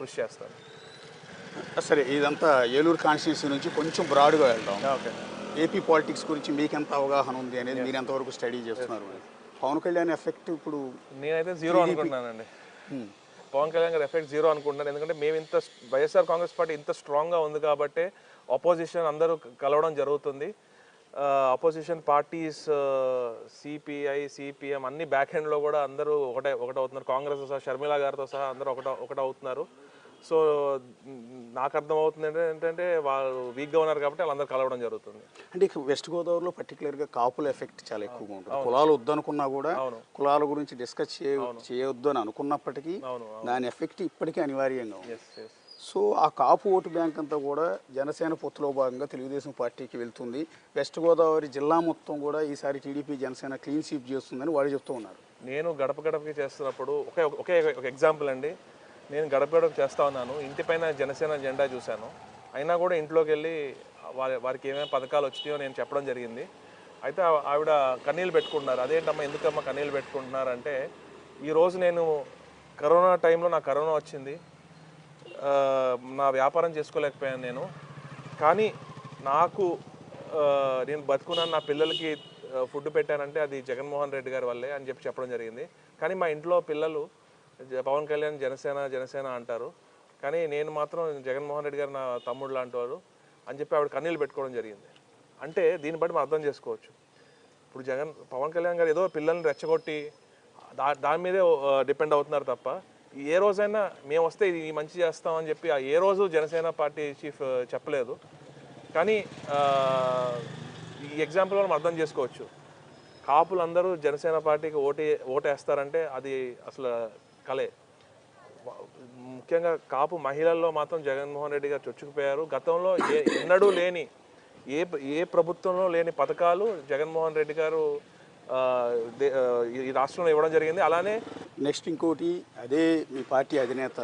కృషి చేస్తాను. సరే, ఇదంతా ఏలూరు కాన్స్టిట్యున్సీ నుంచి కొంచెం బ్రాడ్గా వెళ్దాం. ఓకే. ఏపీ పాలిటిక్స్ గురించి మీకు ఎంత అవగాహన ఉంది అనేది మీరు ఎంతవరకు స్టడీ చేస్తున్నారు? పవన్ కళ్యాణ్ ఎఫెక్ట్ ఇప్పుడు నేనైతే జీరో అనుకుంటున్నానండి. పవన్ కళ్యాణ్ గారి ఎఫెక్ట్ జీరో అనుకుంటున్నాను. ఎందుకంటే మేము ఇంత వైఎస్ఆర్ కాంగ్రెస్ పార్టీ ఇంత స్ట్రాంగ్గా ఉంది కాబట్టి అపోజిషన్ అందరూ కలవడం జరుగుతుంది. అపోజిషన్ పార్టీస్ సిపిఐ, సిపిఎం అన్ని బ్యాక్ హ్యాండ్లో కూడా అందరూ ఒకటవుతున్నారు. కాంగ్రెస్ సహా షర్మిలా గారితో సహా అందరూ ఒకటవుతున్నారు. సో నాకు అర్థమవుతుంది ఏంటంటే వాళ్ళు వీక్గా ఉన్నారు కాబట్టి వాళ్ళందరూ కలవడం జరుగుతుంది. అంటే ఇక వెస్ట్ గోదావరిలో పర్టికులర్గా కాపుల ఎఫెక్ట్ చాలా ఎక్కువగా ఉంటుంది. కులాలు వద్దనుకున్నా కూడా కులాల గురించి డిస్కస్ చేయొద్దు అని అనుకున్నప్పటికీ దాని ఎఫెక్ట్ ఇప్పటికీ అనివార్యంగా ఉంది. సో ఆ కాపు ఓటు బ్యాంక్ అంతా కూడా జనసేన పొత్తులో భాగంగా తెలుగుదేశం పార్టీకి వెళ్తుంది. వెస్ట్ గోదావరి జిల్లా మొత్తం కూడా ఈసారి టీడీపీ జనసేన క్లీన్ స్వీప్ చేస్తుందని వాళ్ళు చెప్తూ ఉన్నారు. నేను గడపకి చేస్తున్నప్పుడు ఒకే ఒక ఎగ్జాంపుల్ అండి. నేను గడప చేస్తూ ఉన్నాను, ఇంటిపైన జనసేన జెండా చూశాను. అయినా కూడా ఇంట్లోకి వెళ్ళి వారికి ఏమేమి పథకాలు వచ్చినాయో నేను చెప్పడం జరిగింది. అయితే ఆవిడ కన్నీళ్ళు పెట్టుకుంటున్నారు. అదేంటమ్మా ఎందుకమ్మా కన్నీళ్ళు పెట్టుకుంటున్నారంటే, ఈరోజు నేను కరోనా టైంలో నాకు కరోనా వచ్చింది, నా వ్యాపారం చేసుకోలేకపోయాను నేను. కానీ నేను బతుకున్నాను, నా పిల్లలకి ఫుడ్ పెట్టానంటే అది జగన్మోహన్ రెడ్డి గారి వల్లే అని చెప్పడం జరిగింది. కానీ మా ఇంట్లో పిల్లలు పవన్ కళ్యాణ్ జనసేన అంటారు, కానీ నేను మాత్రం జగన్మోహన్ రెడ్డి గారు నా తమ్ముడు లాంటి వారు అని చెప్పి ఆవిడ కన్నీళ్ళు పెట్టుకోవడం జరిగింది. అంటే దీన్ని బట్టి మనం అర్థం చేసుకోవచ్చు. ఇప్పుడు పవన్ కళ్యాణ్ గారు ఏదో పిల్లల్ని రెచ్చగొట్టి దాని మీదే డిపెండ్ అవుతున్నారు తప్ప, ఏ రోజైనా మేము వస్తే ఇది మంచి చేస్తామని చెప్పి ఏ రోజు జనసేన పార్టీ చీఫ్ చెప్పలేదు. కానీ ఈ ఎగ్జాంపుల్ మనం అర్థం చేసుకోవచ్చు. కాపులందరూ జనసేన పార్టీకి ఓటేస్తారంటే అది అసలు కలే. ముఖ్యంగా కాపు మహిళల్లో మాత్రం జగన్మోహన్ రెడ్డి గారు చొచ్చుకుపోయారు. గతంలో ఎన్నడూ లేని ఏ ప్రభుత్వంలో లేని పథకాలు జగన్మోహన్ రెడ్డి గారు ఈ రాష్ట్రంలో ఇవ్వడం జరిగింది. అలానే నెక్స్ట్ ఇంకోటి, అదే మీ పార్టీ అధినేత